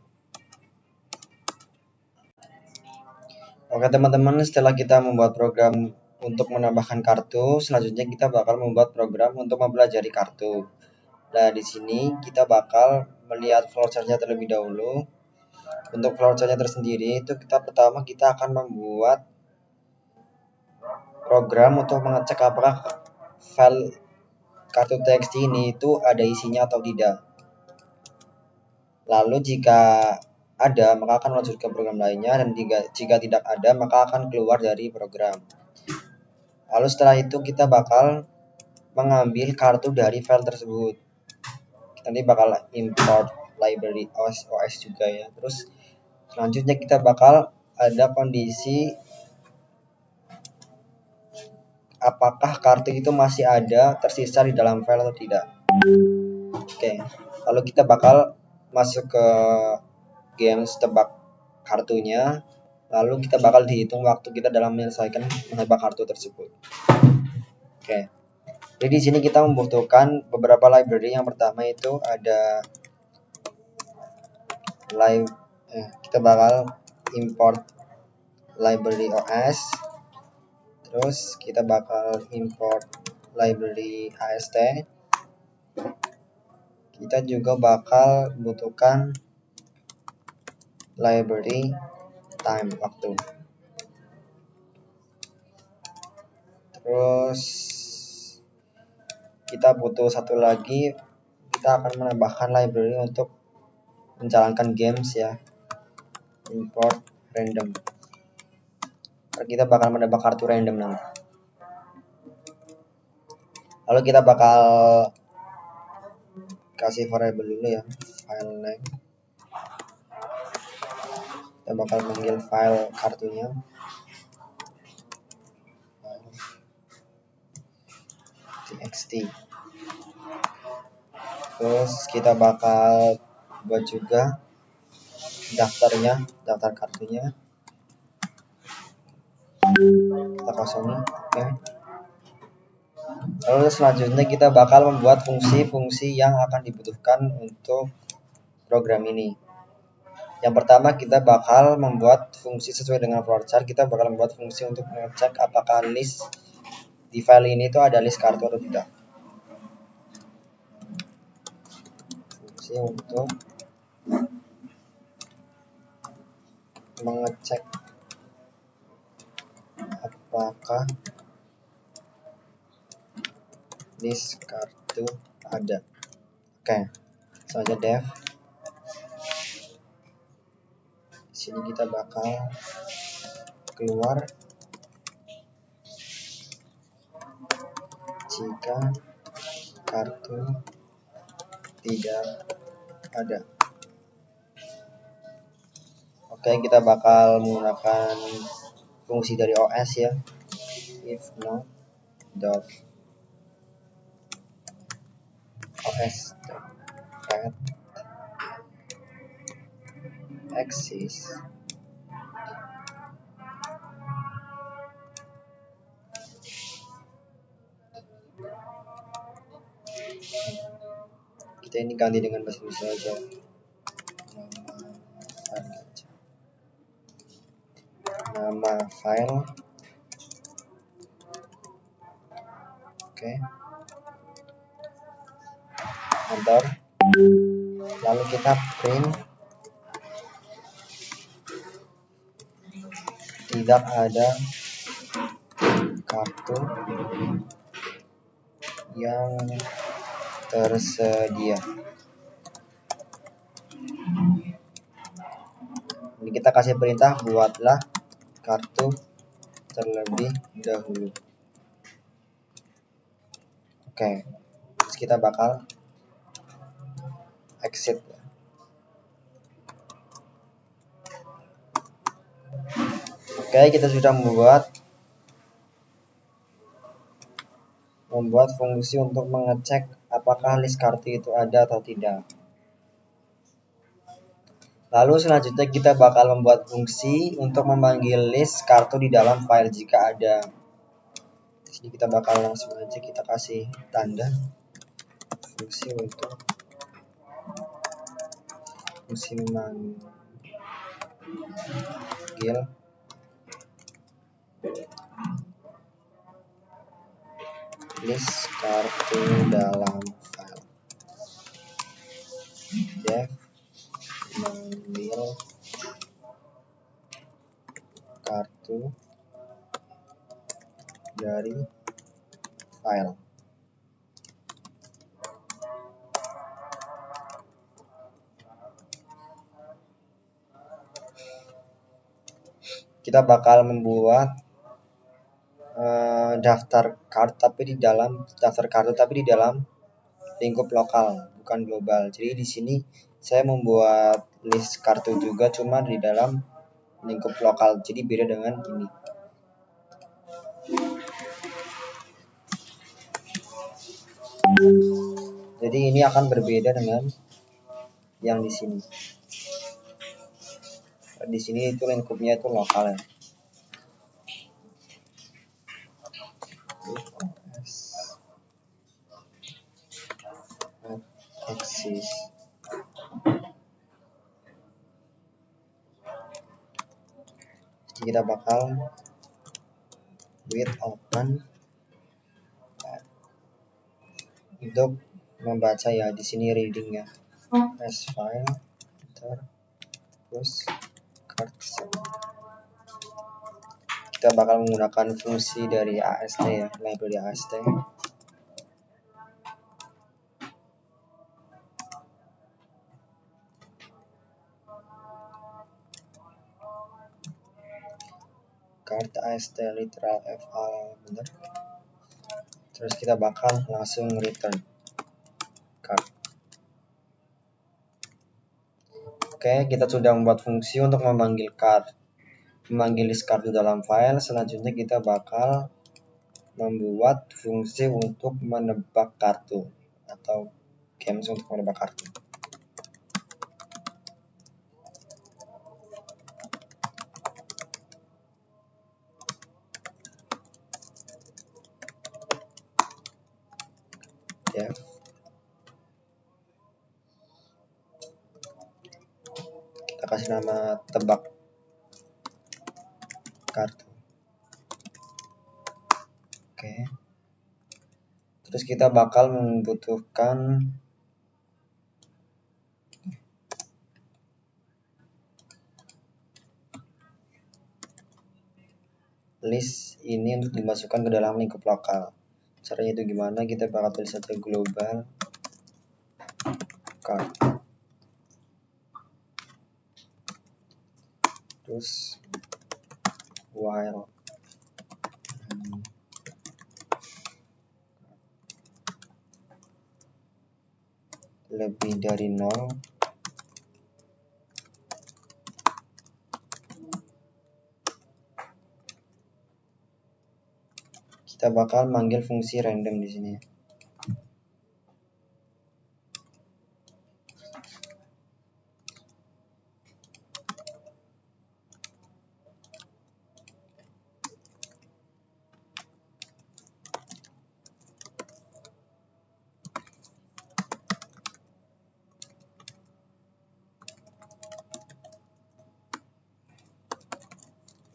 [SPEAKER 1] Oke teman-teman, setelah kita membuat program untuk menambahkan kartu, selanjutnya kita bakal membuat program untuk mempelajari kartu. Nah, di sini kita bakal melihat flowchart-nya terlebih dahulu. Untuk flowchart-nya tersendiri itu pertama kita akan membuat program untuk mengecek apakah file kartu.txt ini itu ada isinya atau tidak. Lalu jika ada, maka akan lanjut ke program lainnya, dan jika tidak ada, maka akan keluar dari program. Lalu setelah itu kita bakal mengambil kartu dari file tersebut. Nanti bakal import library OS juga ya. Terus selanjutnya kita bakal ada kondisi apakah kartu itu masih ada tersisa di dalam file atau tidak. Oke, lalu kita bakal masuk ke games tebak kartunya, lalu kita bakal dihitung waktu kita dalam menyelesaikan menebak kartu tersebut. Oke, jadi di sini kita membutuhkan beberapa library. Yang pertama itu ada kita bakal import library OS, terus kita bakal import library AST. Kita juga bakal butuhkan library time, waktu. Terus kita butuh satu lagi, kita akan menambahkan library untuk menjalankan games ya, import random. Kita bakal menebak kartu random nanti. Lalu kita bakal kasih variable dulu ya, file name. Kita bakal panggil file kartunya, txt. Terus kita bakal buat juga daftarnya, daftar kartunya. Kita kosongin. Oke. Lalu selanjutnya kita bakal membuat fungsi-fungsi yang akan dibutuhkan untuk program ini. Yang pertama kita bakal membuat fungsi sesuai dengan flowchart. Kita bakal membuat fungsi untuk mengecek apakah list di file ini itu ada list kartu atau tidak. Fungsi untuk mengecek apakah list kartu ada. Oke, saja def. Di sini kita bakal keluar jika kartu tidak ada. Oke, kita bakal menggunakan fungsi dari OS ya, if not dot os dot exist ini ganti dengan bahasa Indonesia aja. Nama file. Oke. Enter. Lalu kita print tidak ada kartu yang tersedia. Ini kita kasih perintah buatlah kartu terlebih dahulu. Oke, terus kita bakal exit. Oke, kita sudah membuat fungsi untuk mengecek apakah list kartu itu ada atau tidak. Lalu selanjutnya kita bakal membuat fungsi untuk memanggil list kartu di dalam file jika ada. Di sini kita bakal langsung aja kita kasih tanda fungsi untuk fungsi memanggil list kartu dalam file. Def mengambil kartu dari file. Kita bakal membuat daftar kartu tapi di dalam lingkup lokal, bukan global. Jadi di sini saya membuat list kartu juga, cuma di dalam lingkup lokal. Jadi beda dengan ini. Jadi ini akan berbeda dengan yang di sini. Di sini itu lingkupnya itu lokal ya. Axis. Jadi kita bakal with open untuk membaca ya, di sini readingnya as file terus cards. Kita bakal menggunakan fungsi dari AST ya, library AST. Card AST literal FA bener. Terus kita bakal langsung return card. Oke, kita sudah membuat fungsi untuk memanggil list kartu dalam file. Selanjutnya kita bakal membuat fungsi untuk menebak kartu atau games untuk menebak kartu. Ya. Kita kasih nama tebak kartu. Oke. Terus kita bakal membutuhkan list ini untuk dimasukkan ke dalam lingkup lokal. Caranya itu gimana? Kita bakal tulis saja global card. Terus while lebih dari 0, kita bakal manggil fungsi random di sini.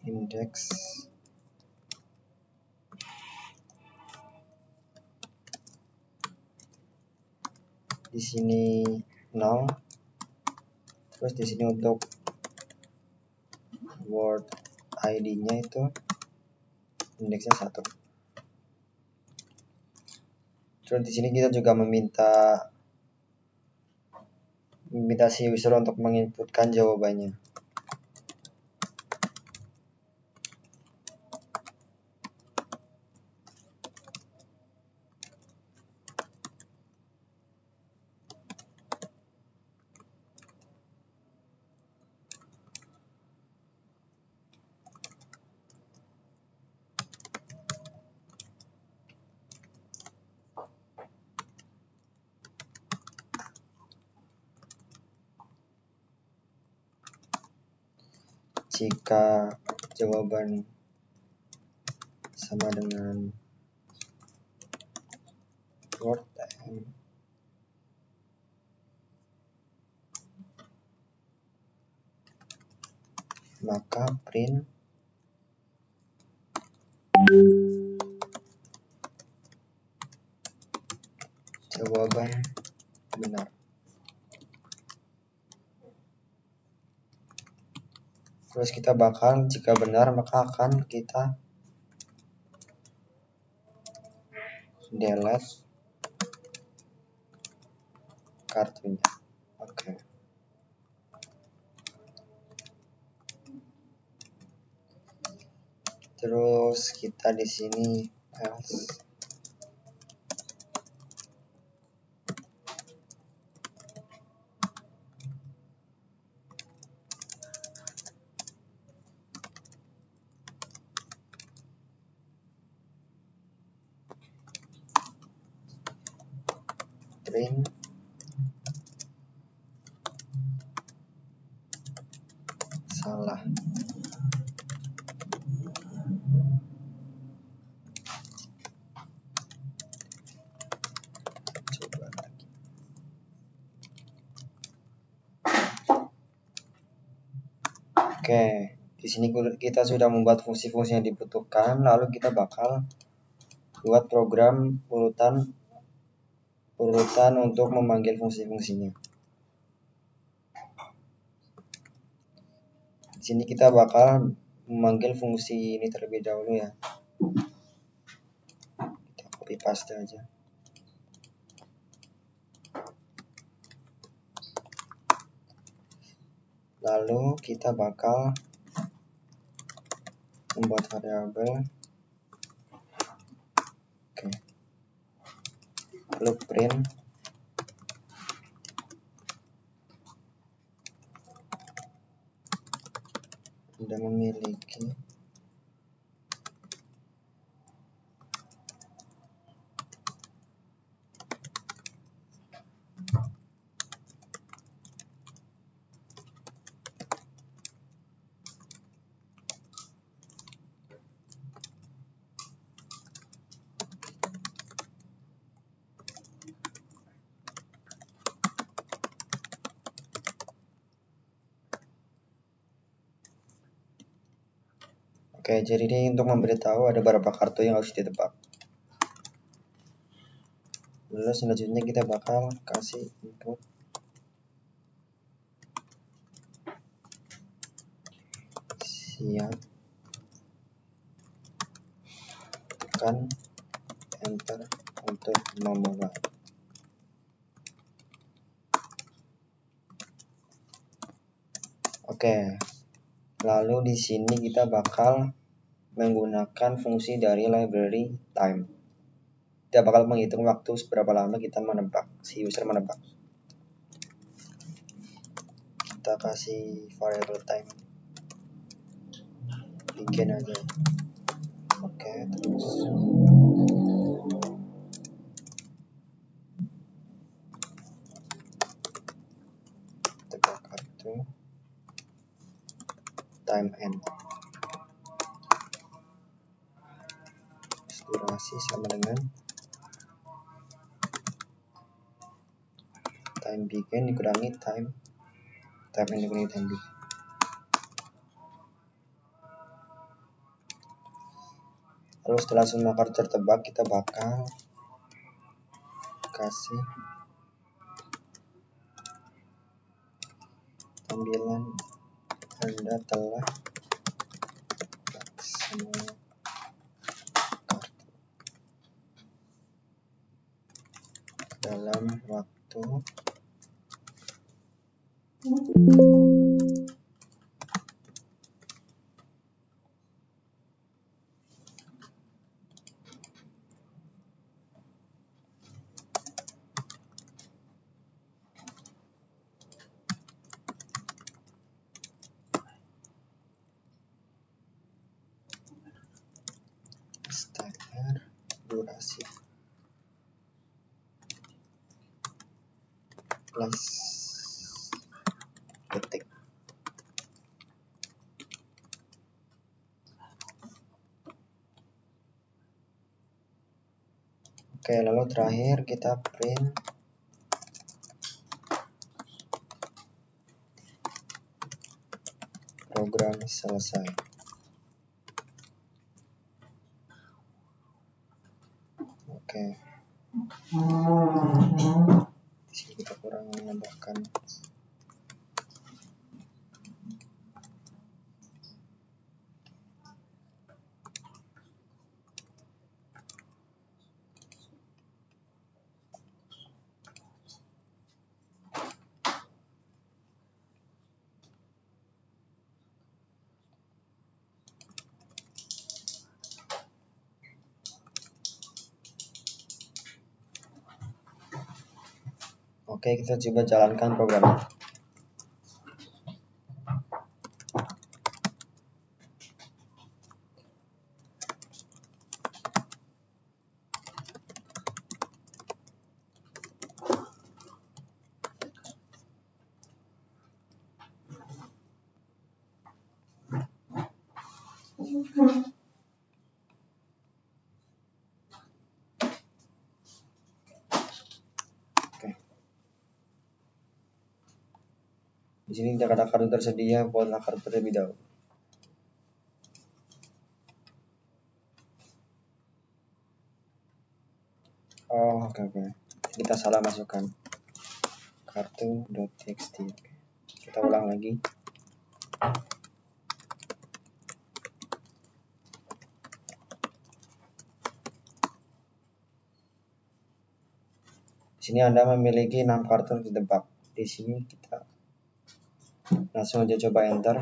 [SPEAKER 1] indeks di sini 0, terus di sini untuk word ID-nya itu indeksnya 1. Terus di sini kita juga meminta si user untuk menginputkan jawabannya. Jika jawaban sama dengan word M, maka print jawaban benar. Terus kita bakal, jika benar maka akan kita delete kartunya. Oke. Terus kita di sini else print salah. Coba lagi. Oke, di sini kita sudah membuat fungsi-fungsi yang dibutuhkan, lalu kita bakal buat program urutan untuk memanggil fungsi-fungsinya. Di sini kita bakal memanggil fungsi ini terlebih dahulu ya. Kita copy paste aja. Lalu kita bakal membuat variabel. Oke. Lalu print Anda memiliki Oke, jadi ini untuk memberitahu ada beberapa kartu yang harus ditebak. Lalu selanjutnya kita bakal kasih input siap, tekan enter untuk memulai. Oke, lalu di sini kita bakal menggunakan fungsi dari library time. Kita bakal menghitung waktu seberapa lama kita menebak, si user menebak. Kita kasih variable time, bikin aja. Oke, terus tebak kartu time end. Durasi sama dengan time begin dikurangi time end dikurangi time begin. Lalu setelah semua kartu tertebak, kita bakal kasih tampilan Anda telah semua dalam waktu standar durasi plus detik. Oke, lalu terakhir kita print program selesai. Oke, di sini kita kurang menambahkan. Oke, kita coba jalankan programnya. Oke. Di sini tidak ada kartu tersedia, buatlah kartu terlebih dahulu. Oh, oke. Kita salah masukkan kartu.txt. Kita ulang lagi. Di sini Anda memiliki 6 kartu tertebak. Di sini kita langsung aja coba enter.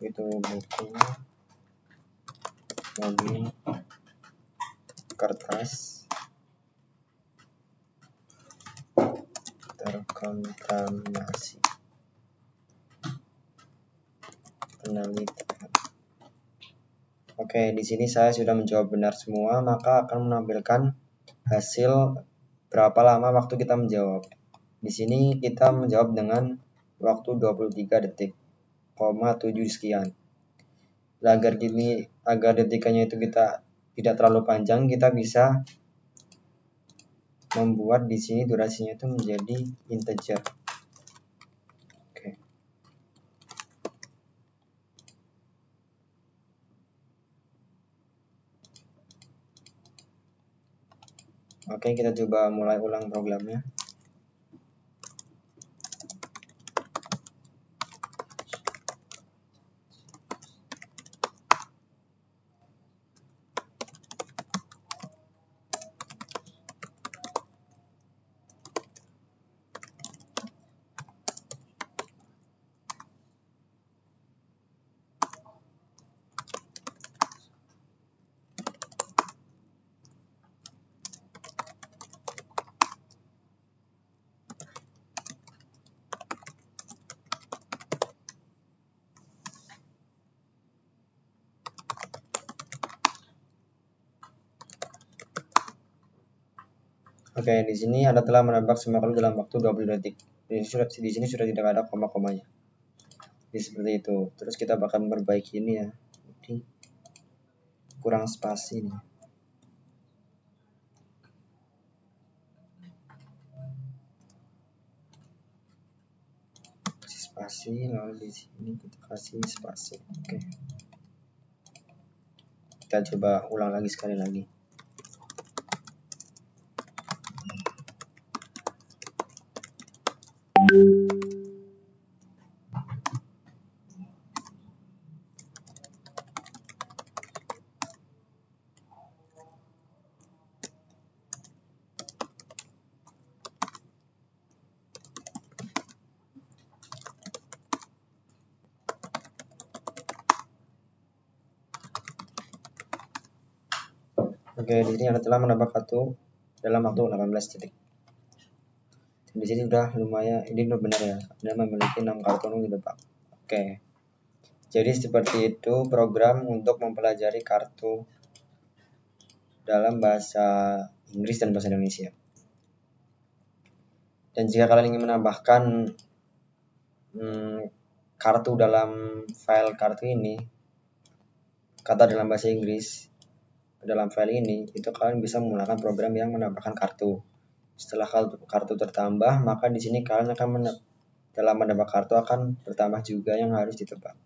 [SPEAKER 1] Itu buku, mobil, kertas, terkontaminasi, penelitian. Oke, di sini saya sudah menjawab benar semua, maka akan menampilkan hasil berapa lama waktu kita menjawab. Di sini kita menjawab dengan waktu 23 detik, 7 sekian. Agar detikannya itu kita tidak terlalu panjang, kita bisa membuat di sini durasinya itu menjadi integer. Oke, kita coba mulai ulang programnya. Oke, di sini Anda telah menebak semua kartu dalam waktu 20 detik. Di sini sudah tidak ada koma-komanya. Jadi seperti itu. Terus kita bakal memperbaiki ini ya. Jadi kurang spasi nih. spasi, lalu di sini kita kasih spasi. Oke. Kita coba ulang lagi sekali lagi. Oke, di sini Anda telah menambah kartu dalam waktu 18 detik. Di sini sudah lumayan, ini udah benar ya. Anda memiliki 6 kartu untuk ditebak. Oke. Jadi seperti itu program untuk mempelajari kartu dalam bahasa Inggris dan bahasa Indonesia. Dan jika kalian ingin menambahkan kartu dalam file kartu ini, kata dalam bahasa Inggris dalam file ini, itu kalian bisa menggunakan program yang menambahkan kartu. Setelah kartu tertambah, maka di sini kalian akan dalam menambah kartu akan bertambah juga yang harus ditebak.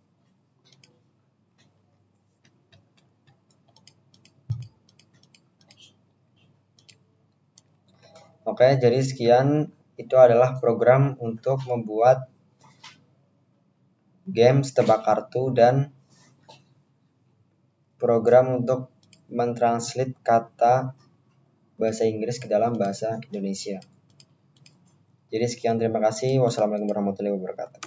[SPEAKER 1] Oke, jadi sekian, itu adalah program untuk membuat games tebak kartu dan program untuk mentranslate kata bahasa Inggris ke dalam bahasa Indonesia. Jadi sekian, terima kasih. Wassalamualaikum warahmatullahi wabarakatuh.